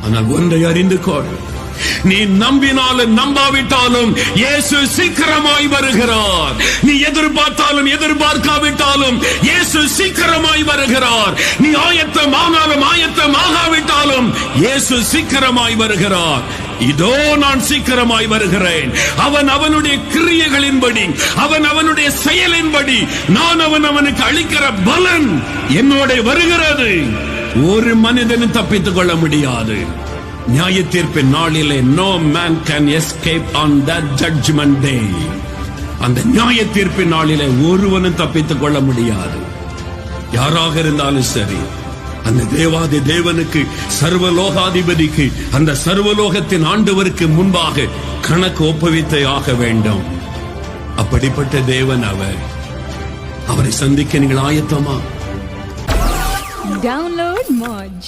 ஆனால் ஒன்றை அறிந்து கொள், நீ நம்பினாலும் நம்பாவிட்டாலும் இயேசு சீக்கிரமாய் வருகிறார். நீ எதிர்பார்த்தாலும் எதிர்பார்க்காவிட்டாலும் இயேசு சீக்கிரமாய் வருகிறார். நீ ஆயத்தம் ஆனாலும் ஆயத்தம் ஆகாவிட்டாலும் இயேசு சீக்கிரமாய் வருகிறார். இதோ நான் சீக்கிரமாய் வருகிறேன். அவன் அவனுடைய கிரியைகளின்படி, அவன் அவனுடைய செயலின்படி, நான் அவனுக்கு அளிக்கிற பலன் என்னோட வருகிறது. ஒரு மனிதனும் தப்பித்துக் கொள்ள முடியாது. நியாய தீர்ப்பின் நாளிலே no man can escape on that judgment day. அந்த நியாய தீர்ப்பின் நாளிலே ஒருவனும் தப்பித்துக் கொள்ள முடியாது. யாராக இருந்தாலும் சரி, அந்த தேவாதி தேவனுக்கு, சர்வலோகாதிபதிக்கு, அந்த சர்வலோகத்தின் ஆண்டவருக்கு முன்பாக கணக்கு ஒப்புவித்தே ஆக வேண்டும். அப்படிப்பட்ட தேவன் அவர். அவரை சந்திக்க நீங்கள் ஆயத்தமா? Download Moj.